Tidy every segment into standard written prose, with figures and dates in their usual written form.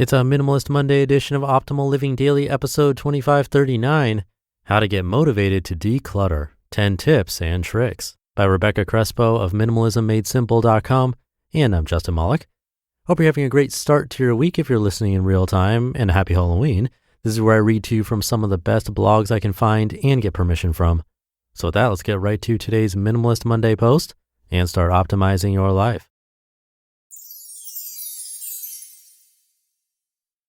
It's a Minimalist Monday edition of Optimal Living Daily, episode 2539, How to Get Motivated to Declutter, 10 Tips and Tricks, by Rebecca Crespo of minimalismmadesimple.com, and I'm Justin Malik. Hope you're having a great start to your week if you're listening in real time, and a happy Halloween. This is where I read to you from some of the best blogs I can find and get permission from. So with that, let's get right to today's Minimalist Monday post and start optimizing your life.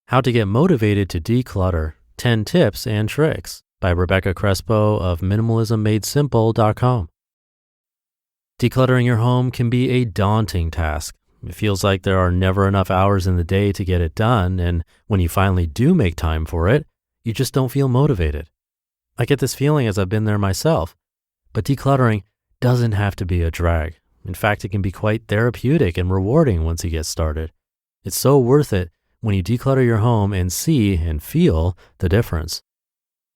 How to Get Motivated to Declutter, 10 Tips and Tricks, by Rebecca Crespo of minimalismmadesimple.com. Decluttering your home can be a daunting task. It feels like there are never enough hours in the day to get it done, and when you finally do make time for it, you just don't feel motivated. I get this feeling as I've been there myself, but decluttering doesn't have to be a drag. In fact, it can be quite therapeutic and rewarding once you get started. It's so worth it when you declutter your home and see and feel the difference.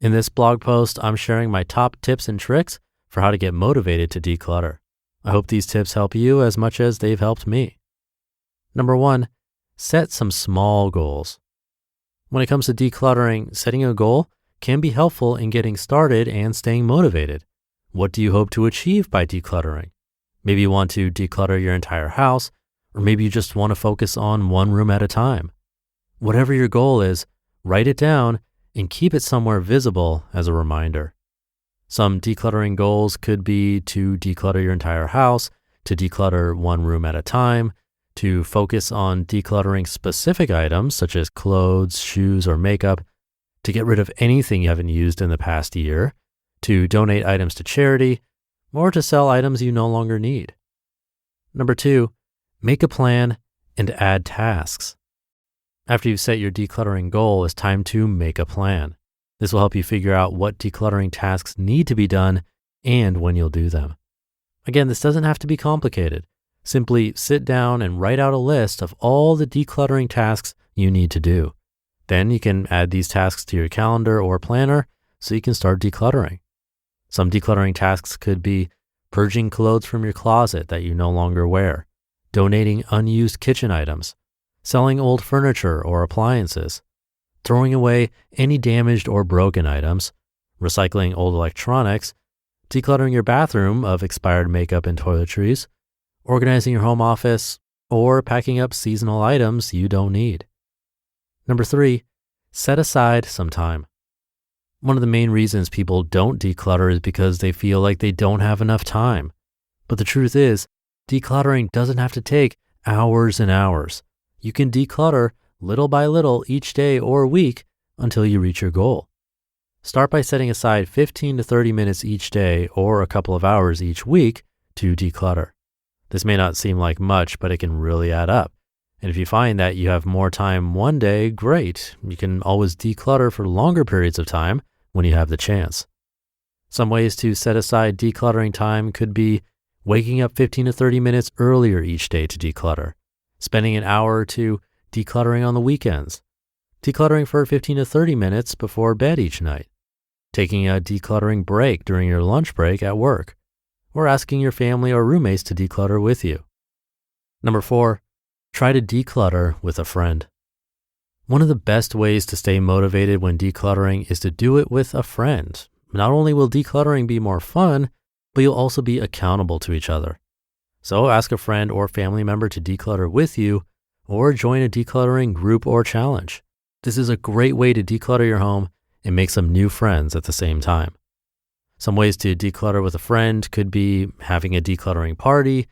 In this blog post, I'm sharing my top tips and tricks for how to get motivated to declutter. I hope these tips help you as much as they've helped me. Number 1, set some small goals. When it comes to decluttering, setting a goal can be helpful in getting started and staying motivated. What do you hope to achieve by decluttering? Maybe you want to declutter your entire house, or maybe you just want to focus on one room at a time. Whatever your goal is, write it down and keep it somewhere visible as a reminder. Some decluttering goals could be to declutter your entire house, to declutter one room at a time, to focus on decluttering specific items such as clothes, shoes, or makeup, to get rid of anything you haven't used in the past year, to donate items to charity, or to sell items you no longer need. Number 2, make a plan and add tasks. After you've set your decluttering goal, it's time to make a plan. This will help you figure out what decluttering tasks need to be done and when you'll do them. Again, this doesn't have to be complicated. Simply sit down and write out a list of all the decluttering tasks you need to do. Then you can add these tasks to your calendar or planner so you can start decluttering. Some decluttering tasks could be purging clothes from your closet that you no longer wear, donating unused kitchen items, selling old furniture or appliances, throwing away any damaged or broken items, recycling old electronics, decluttering your bathroom of expired makeup and toiletries, organizing your home office, or packing up seasonal items you don't need. Number 3, set aside some time. One of the main reasons people don't declutter is because they feel like they don't have enough time. But the truth is, decluttering doesn't have to take hours and hours. You can declutter little by little each day or week until you reach your goal. Start by setting aside 15 to 30 minutes each day or a couple of hours each week to declutter. This may not seem like much, but it can really add up. And if you find that you have more time one day, great. You can always declutter for longer periods of time when you have the chance. Some ways to set aside decluttering time could be waking up 15 to 30 minutes earlier each day to declutter, spending an hour or two decluttering on the weekends, decluttering for 15 to 30 minutes before bed each night, taking a decluttering break during your lunch break at work, or asking your family or roommates to declutter with you. Number 4, try to declutter with a friend. One of the best ways to stay motivated when decluttering is to do it with a friend. Not only will decluttering be more fun, but you'll also be accountable to each other. So ask a friend or family member to declutter with you, or join a decluttering group or challenge. This is a great way to declutter your home and make some new friends at the same time. Some ways to declutter with a friend could be having a decluttering party,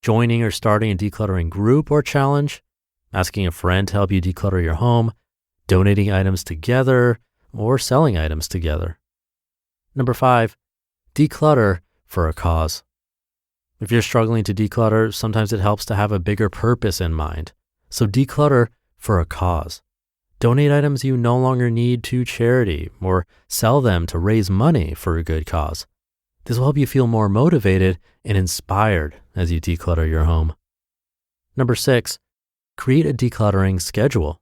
joining or starting a decluttering group or challenge, asking a friend to help you declutter your home, donating items together, or selling items together. Number 5, declutter for a cause. If you're struggling to declutter, sometimes it helps to have a bigger purpose in mind. So declutter for a cause. Donate items you no longer need to charity, or sell them to raise money for a good cause. This will help you feel more motivated and inspired as you declutter your home. Number 6, create a decluttering schedule.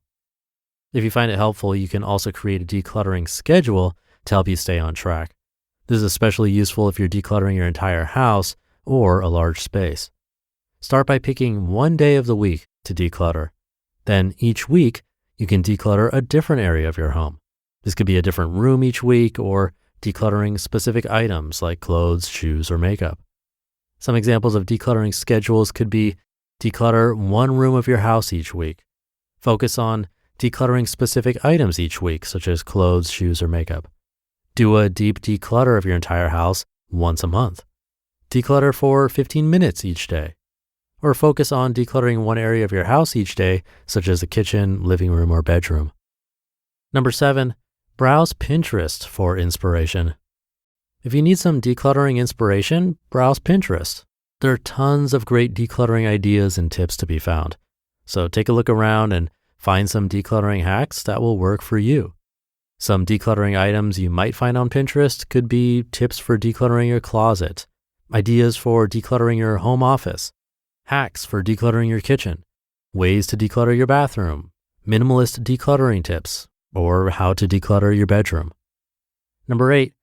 If you find it helpful, you can also create a decluttering schedule to help you stay on track. This is especially useful if you're decluttering your entire house or a large space. Start by picking one day of the week to declutter. Then each week, you can declutter a different area of your home. This could be a different room each week or decluttering specific items like clothes, shoes, or makeup. Some examples of decluttering schedules could be declutter one room of your house each week. Focus on decluttering specific items each week, such as clothes, shoes, or makeup. Do a deep declutter of your entire house once a month. Declutter for 15 minutes each day. Or focus on decluttering one area of your house each day, such as the kitchen, living room, or bedroom. Number 7, browse Pinterest for inspiration. If you need some decluttering inspiration, browse Pinterest. There are tons of great decluttering ideas and tips to be found. So take a look around and find some decluttering hacks that will work for you. Some decluttering items you might find on Pinterest could be tips for decluttering your closet, ideas for decluttering your home office, hacks for decluttering your kitchen, ways to declutter your bathroom, minimalist decluttering tips, or how to declutter your bedroom. Number 8,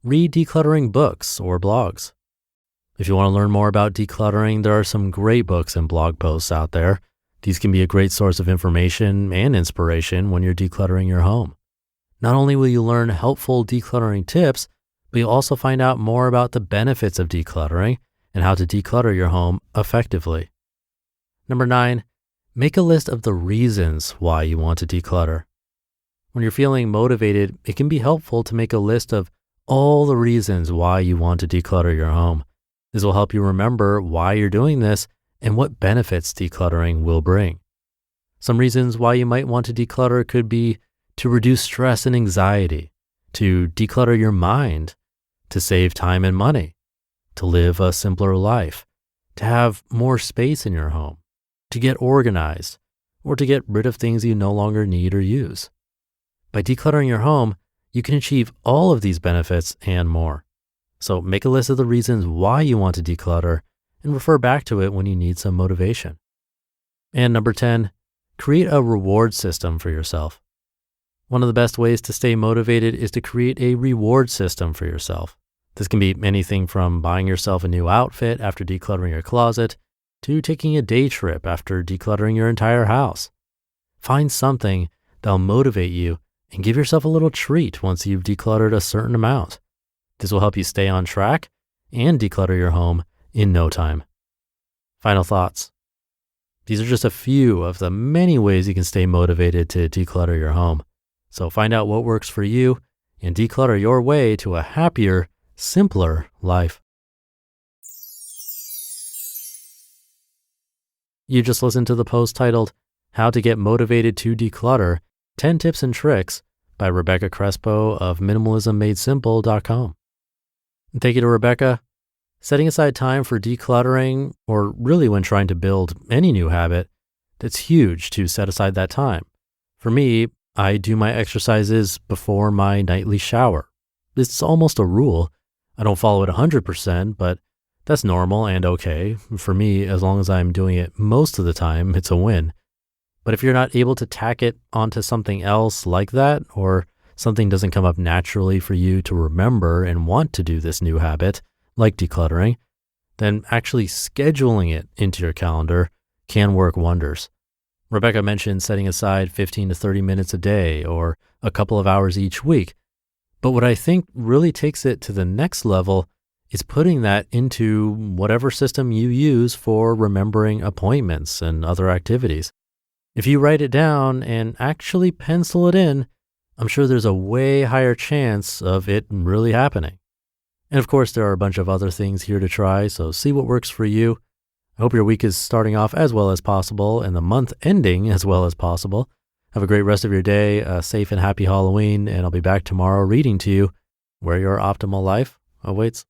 read decluttering books or blogs. If you want to learn more about decluttering, there are some great books and blog posts out there. These can be a great source of information and inspiration when you're decluttering your home. Not only will you learn helpful decluttering tips, but you'll also find out more about the benefits of decluttering and how to declutter your home effectively. Number 9, make a list of the reasons why you want to declutter. When you're feeling motivated, it can be helpful to make a list of all the reasons why you want to declutter your home. This will help you remember why you're doing this and what benefits decluttering will bring. Some reasons why you might want to declutter could be to reduce stress and anxiety, to declutter your mind, to save time and money, to live a simpler life, to have more space in your home, to get organized, or to get rid of things you no longer need or use. By decluttering your home, you can achieve all of these benefits and more. So make a list of the reasons why you want to declutter and refer back to it when you need some motivation. And number 10, create a reward system for yourself. One of the best ways to stay motivated is to create a reward system for yourself. This can be anything from buying yourself a new outfit after decluttering your closet to taking a day trip after decluttering your entire house. Find something that'll motivate you and give yourself a little treat once you've decluttered a certain amount. This will help you stay on track and declutter your home in no time. Final thoughts. These are just a few of the many ways you can stay motivated to declutter your home. So find out what works for you and declutter your way to a happier, simpler life. You just listened to the post titled, How to Get Motivated to Declutter, 10 Tips and Tricks by Rebecca Crespo of minimalismmadesimple.com. And thank you to Rebecca. Setting aside time for decluttering, or really when trying to build any new habit, it's huge to set aside that time. For me, I do my exercises before my nightly shower. It's almost a rule. I don't follow it 100%, but that's normal and okay. For me, as long as I'm doing it most of the time, it's a win. But if you're not able to tack it onto something else like that, or something doesn't come up naturally for you to remember and want to do this new habit, like decluttering, then actually scheduling it into your calendar can work wonders. Rebecca mentioned setting aside 15 to 30 minutes a day or a couple of hours each week. But what I think really takes it to the next level is putting that into whatever system you use for remembering appointments and other activities. If you write it down and actually pencil it in, I'm sure there's a way higher chance of it really happening. And of course, there are a bunch of other things here to try, so see what works for you. I hope your week is starting off as well as possible and the month ending as well as possible. Have a great rest of your day, a safe and happy Halloween, and I'll be back tomorrow reading to you where your optimal life awaits.